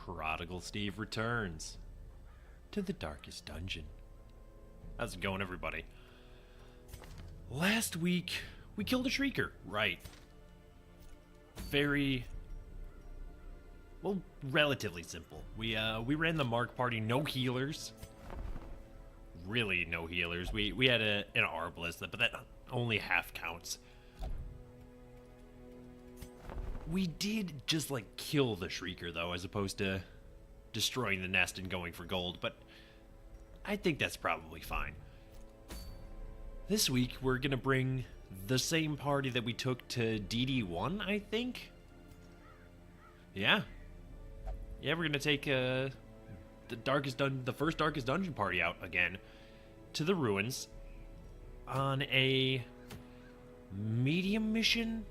Prodigal Steve returns to the darkest dungeon. How's it going, everybody? Last week, we killed a Shrieker, right? Very, well, relatively simple. We ran the Mark party, no healers. Really no healers. We had an Arbalist, but that only half counts. We did just, like, kill the Shrieker, though, as opposed to destroying the nest and going for gold, but I think that's probably fine. This week, we're gonna bring the same party that we took to DD1, I think? Yeah. Yeah, we're gonna take the first Darkest Dungeon party out again to the ruins on a medium mission.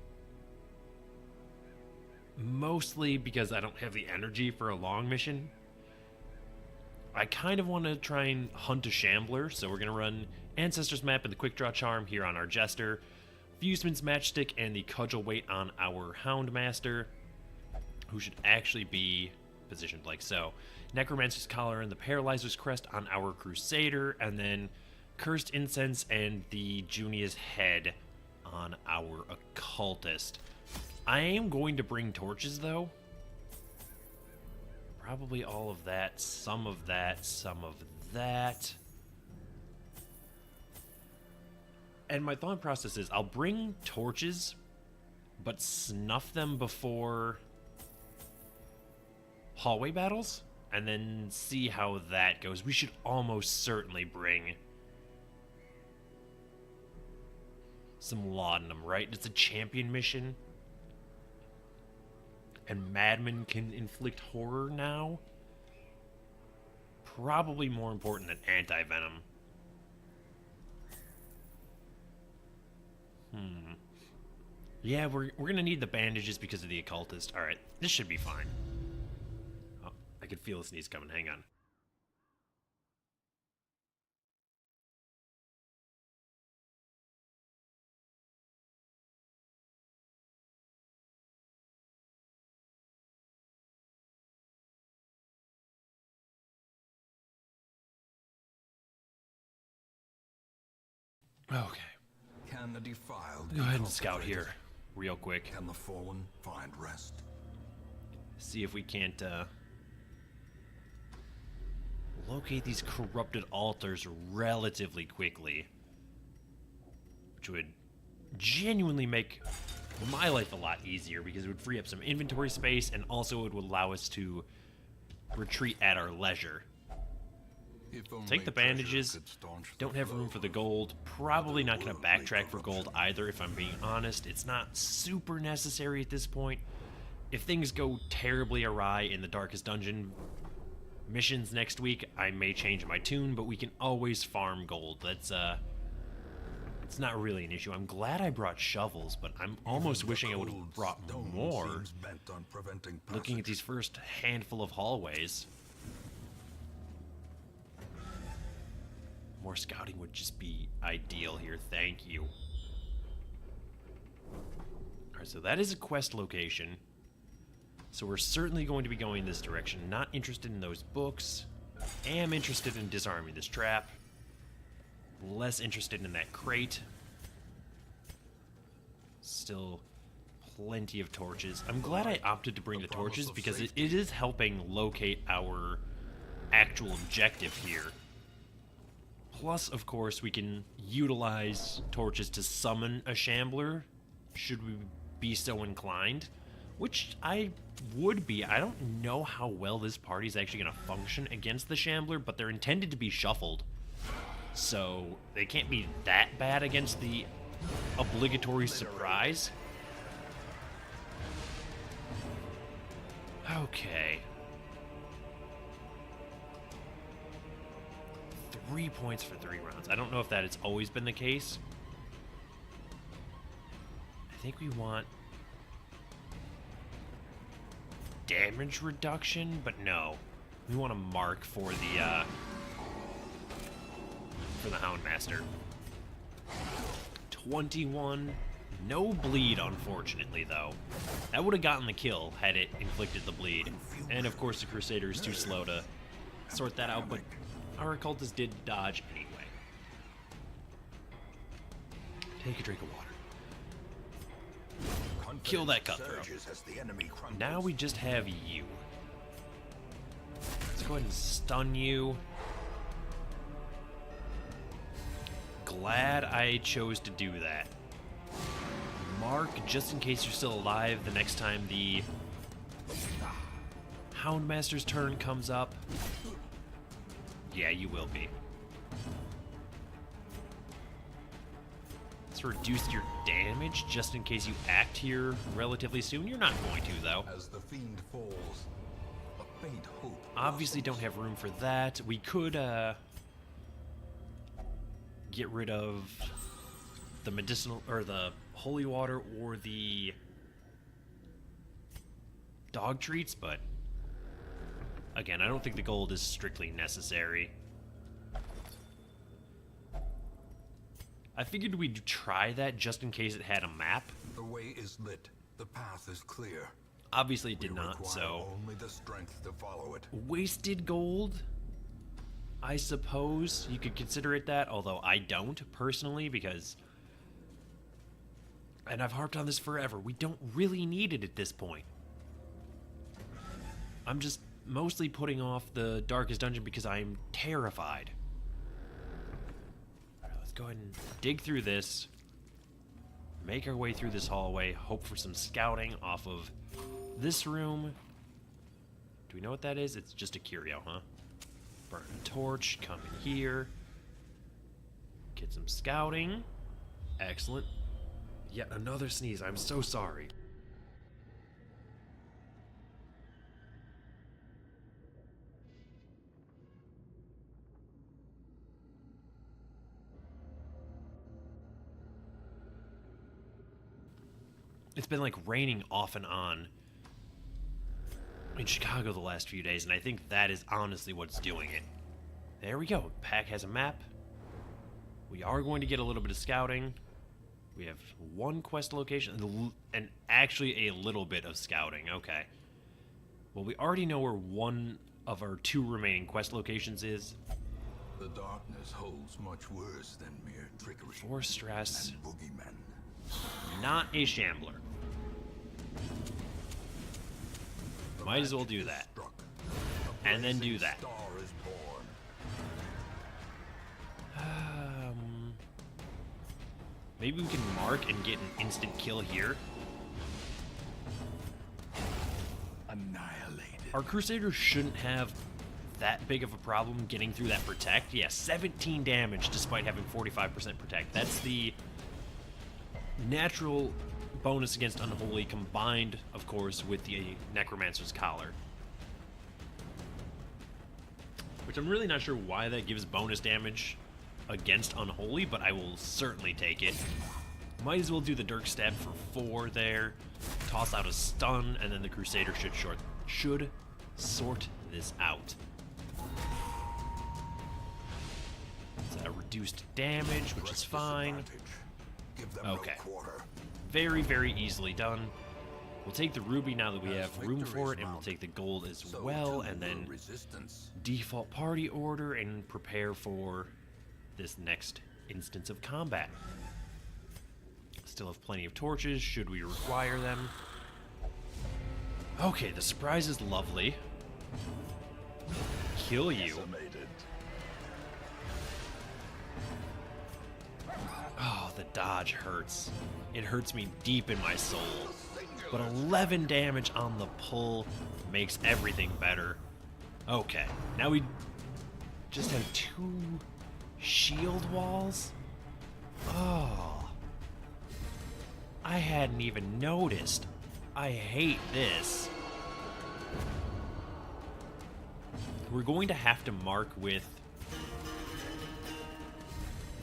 Mostly because I don't have the energy for a long mission. I kind of want to try and hunt a Shambler, so we're going to run Ancestors map and the Quick Draw Charm here on our Jester, Fuseman's Matchstick and the Cudgel Weight on our Houndmaster, who should actually be positioned like so. Necromancer's Collar and the Paralyzer's Crest on our Crusader, and then Cursed Incense and the Junia's Head on our Occultist. I am going to bring torches, though. Probably all of that, some of that, some of that. And my thought process is I'll bring torches, but snuff them before hallway battles, and then see how that goes. We should almost certainly bring some laudanum, right? It's a champion mission. And Madman can inflict horror now? Probably more important than anti-venom. Yeah, we're gonna need the bandages because of the occultist. Alright, this should be fine. Oh, I could feel a sneeze coming. Hang on. Okay. Can the defiled Go ahead and scout here, real quick. Can the fallen find rest? See if we can't locate these corrupted altars relatively quickly, which would genuinely make my life a lot easier because it would free up some inventory space, and also it would allow us to retreat at our leisure. Take the bandages. Don't have room for the gold. Probably not going to backtrack for gold either, if I'm being honest. It's not super necessary at this point. If things go terribly awry in the Darkest Dungeon missions next week, I may change my tune, but we can always farm gold. That's it's not really an issue. I'm glad I brought shovels, but I'm almost wishing I would have brought more. Looking at these first handful of hallways, more scouting would just be ideal here. Thank you. Alright, so that is a quest location. So we're certainly going to be going this direction. Not interested in those books. Am interested in disarming this trap. Less interested in that crate. Still plenty of torches. I'm glad I opted to bring the torches because it is helping locate our actual objective here. Plus, of course, we can utilize torches to summon a Shambler, should we be so inclined, which I would be. I don't know how well this party is actually going to function against the Shambler, but they're intended to be shuffled, so they can't be that bad against the obligatory surprise. Okay. 3 points for 3 rounds. I don't know if that has always been the case. I think we want damage reduction, but no. We want a mark for the Houndmaster. 21 No bleed, unfortunately, though. That would have gotten the kill had it inflicted the bleed. And of course the Crusader is too slow to sort that out, but our occultist did dodge anyway. Take a drink of water. Kill that cutthroat. Now we just have you. Let's go ahead and stun you. Glad I chose to do that. Mark, just in case you're still alive the next time the Houndmaster's turn comes up. Yeah, you will be. Let's reduce your damage just in case you act here relatively soon. You're not going to, though. As the fiend falls, a faint hope. Obviously don't have room for that. We could get rid of the medicinal or the holy water or the dog treats, but again, I don't think the gold is strictly necessary. I figured we'd try that just in case it had a map. The way is lit. The path is clear. Obviously it did We not, require so only the strength to follow it. wasted gold, I suppose you could consider it that, although I don't personally, because, and I've harped on this forever, we don't really need it at this point. I'm just mostly putting off the darkest dungeon because I'm terrified. Alright, let's go ahead and dig through this, make our way through this hallway, hope for some scouting off of this room. Do we know what that is? It's just a curio, huh? Burn a torch, come in here. Get some scouting. Excellent. Yet another sneeze. I'm so sorry. It's been like raining off and on in Chicago the last few days, and I think that is honestly what's doing it. There we go. Pack has a map. We are going to get a little bit of scouting. We have one quest location, and actually a little bit of scouting. Okay. Well, we already know where one of our 2 remaining quest locations is. The darkness holds much worse than mere trickery. 4 stress. And boogeymen. Not a Shambler. Might as well do that. And then do that. Maybe we can mark and get an instant kill here. Annihilated. Our Crusaders shouldn't have that big of a problem getting through that protect. Yeah, 17 damage despite having 45% protect. That's the natural bonus against Unholy combined, of course, with the Necromancer's Collar. Which I'm really not sure why that gives bonus damage against Unholy, but I will certainly take it. Might as well do the Dirk Stab for 4 there. Toss out a stun, and then the Crusader should sort this out. It's a reduced damage, which is fine. Okay. Very, very easily done. We'll take the ruby now that we have room for it, and we'll take the gold as well, and then default party order and prepare for this next instance of combat. Still have plenty of torches, should we require them. Okay, the surprise is lovely. Kill you. Oh, the dodge hurts. It hurts me deep in my soul. But 11 damage on the pull makes everything better. Okay, now we just have 2 shield walls? Oh. I hadn't even noticed. I hate this. We're going to have to mark with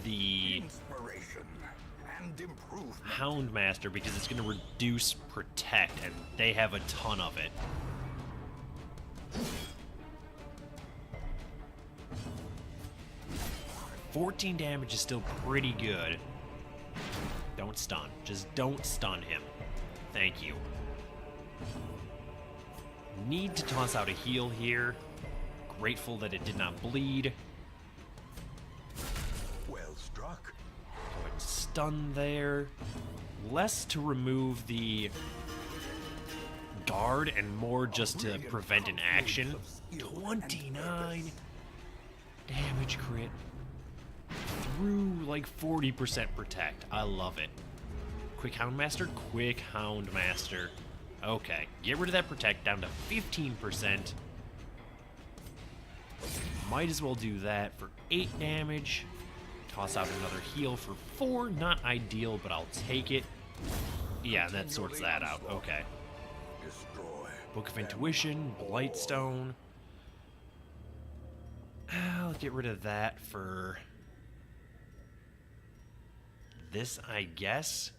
the Houndmaster because it's going to reduce protect, and they have a ton of it. $14 damage is still pretty good. Don't don't stun. Just don't stun him. Thank you. Need to toss out a heal here. Grateful that it did not bleed. Well struck. Go ahead and stun there. Less to remove the guard and more just to prevent an action. 29 damage crit. Through like 40% protect. I love it. Quick Houndmaster? Quick Houndmaster. Okay, get rid of that protect down to 15%. Might as well do that for 8 damage. Toss out another heal for 4. Not ideal, but I'll take it. Yeah, that sorts that out. Okay. Destroy. Book of Intuition, Blightstone. I'll get rid of that for this, I guess.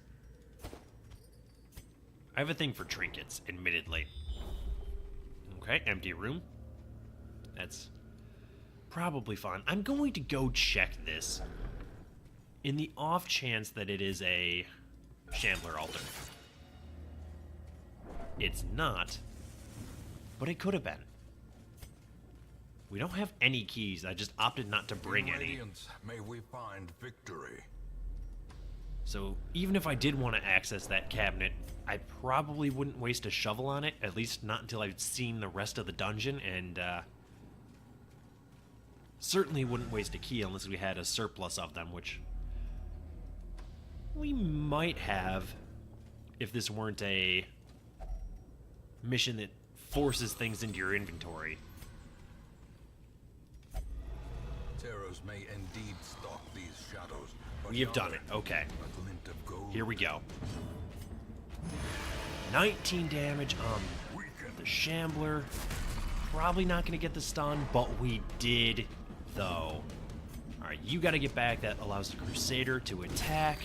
I have a thing for trinkets, admittedly. Okay, empty room. That's probably fun. I'm going to go check this in the off chance that it is a Shambler altar. It's not, but it could have been. We don't have any keys. I just opted not to bring In any. Radiance, may we find victory. So even if I did want to access that cabinet, I probably wouldn't waste a shovel on it, at least not until I've seen the rest of the dungeon, and certainly wouldn't waste a key unless we had a surplus of them, which we might have if this weren't a mission that forces things into your inventory. Terrors may indeed stalk these shadows. But We have done yonder, it. Okay. a glint of gold. Here we go. 19 damage on the Shambler. Probably not going to get the stun, but we did, though. Alright, you got to get back. That allows the Crusader to attack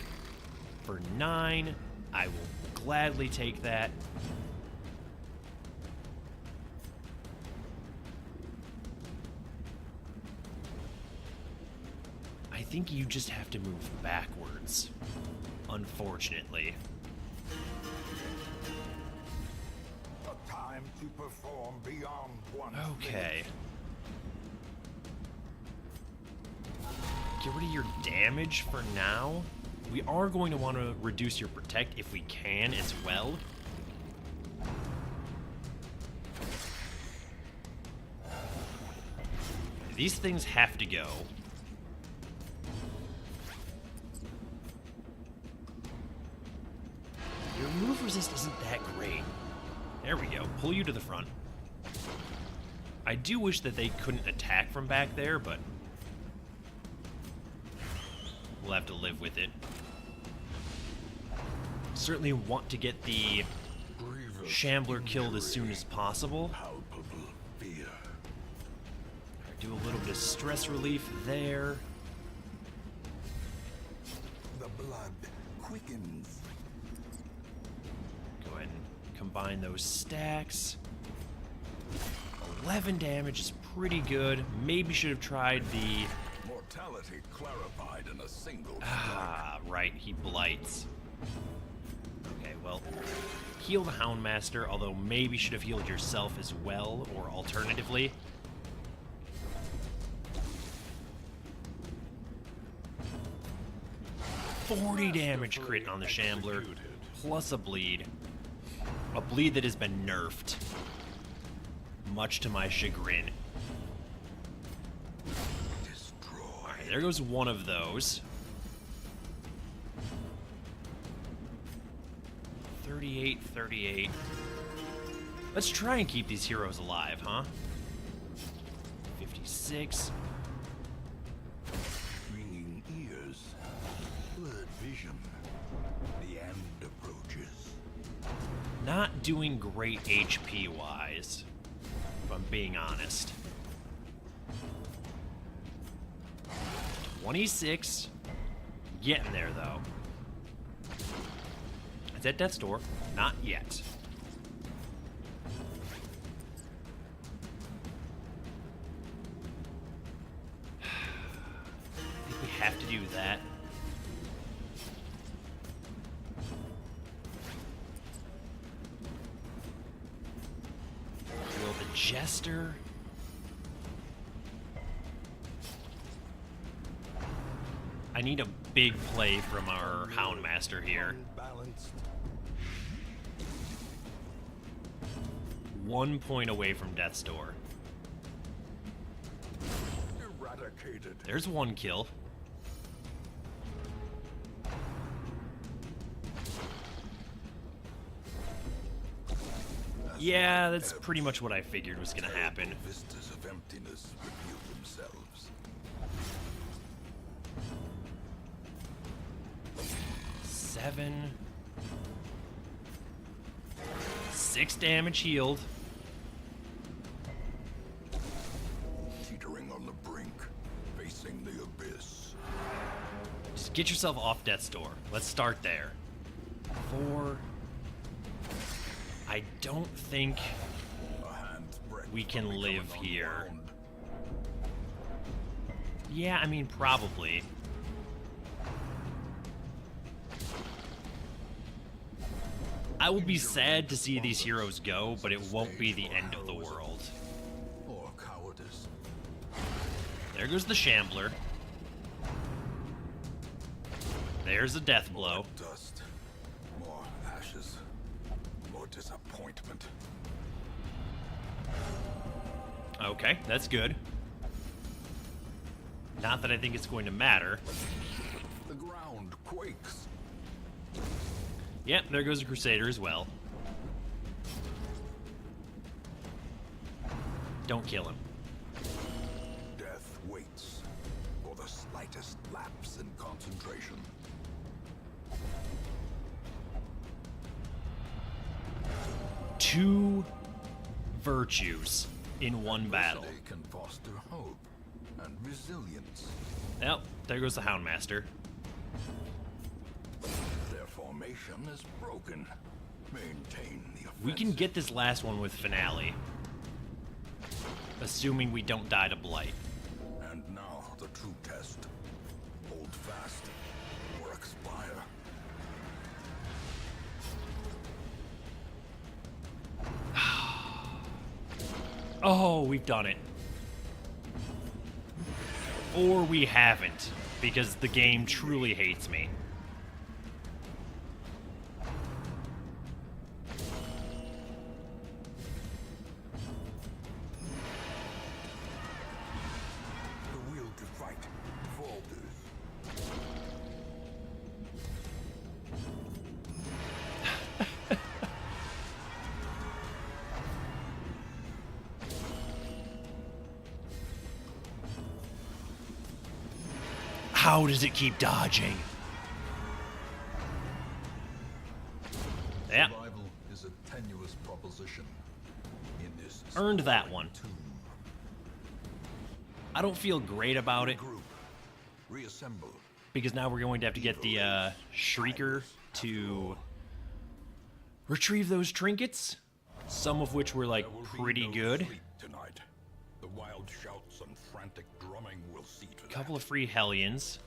for 9. I will gladly take that. I think you just have to move backwards, unfortunately. A time to perform beyond one's Okay. Get rid of your damage for now. We are going to want to reduce your protect if we can as well. These things have to go. Your move resist isn't that great. There we go. Pull you to the front. I do wish that they couldn't attack from back there, but we'll have to live with it. Certainly want to get the grievous Shambler killed as soon as possible. palpable fear. Do a little bit of stress relief there. The blood quickens. Go ahead and combine those stacks. 11 damage is pretty good. Maybe should have tried the... Mortality clarified in a single Ah, right, he blights. Okay, well, heal the Houndmaster, although maybe should have healed yourself as well, or alternatively. $40 damage crit on the Shambler, plus a bleed. A bleed that has been nerfed, much to my chagrin. destroy. Alright, there goes one of those. 38, 38. Let's try and keep these heroes alive, huh? 56. Ringing ears, blurred vision. The end approaches. Not doing great HP-wise, if I'm being honest. 26. Getting there, though. It's at death's door. Not yet. I think we have to do that. Jester. I need a big play from our Houndmaster here. Unbalanced. 1 point away from Death's Door. Eradicated. There's 1 kill. Yeah, that's pretty much what I figured was gonna happen. Vistas of emptiness reveal themselves. 7. 6 damage healed. Teetering on the brink, facing the abyss. Just get yourself off Death's Door. Let's start there. 4. I don't think A hand's breadth we can from live becoming here. unwound. Yeah, I mean, probably. I will be sad to see these heroes go, but it won't be the end of the world. Or cowardice. There goes the Shambler. There's a death blow. Dust. More ashes. More disappointment. Okay, that's good. Not that I think it's going to matter. The ground quakes. Yep, there goes the Crusader as well. Don't kill him. Death waits for the slightest lapse in concentration. Two virtues in one battle. Adversity can foster hope and resilience. Yep, there goes the Houndmaster. Their formation is broken. Maintain the offensive. We can get this last one with Finale. Assuming we don't die to Blight. And now the true test. Hold fast or expire. Oh, we've done it. Or we haven't, because the game truly hates me. The will to fight falters. How does it keep dodging? Yep, Survival is a tenuous proposition. In this earned that one. tomb. I don't feel great about it, Group. Reassemble. because now we're going to have to get the Shrieker to retrieve those trinkets, some of which were like There will be pretty no good. sleep tonight. The wild shouts and frantic drumming will see to that. Couple of free Hellions,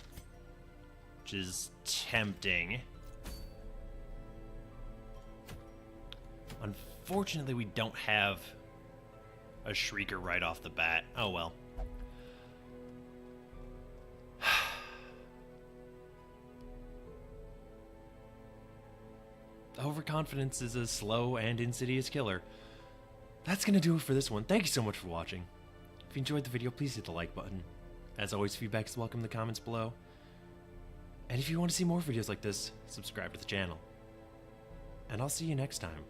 which is tempting. Unfortunately, we don't have a Shrieker right off the bat. Oh well. Overconfidence is a slow and insidious killer. That's gonna do it for this one. Thank you so much for watching. If you enjoyed the video, please hit the like button. As always, feedback is welcome in the comments below. And if you want to see more videos like this, subscribe to the channel. And I'll see you next time.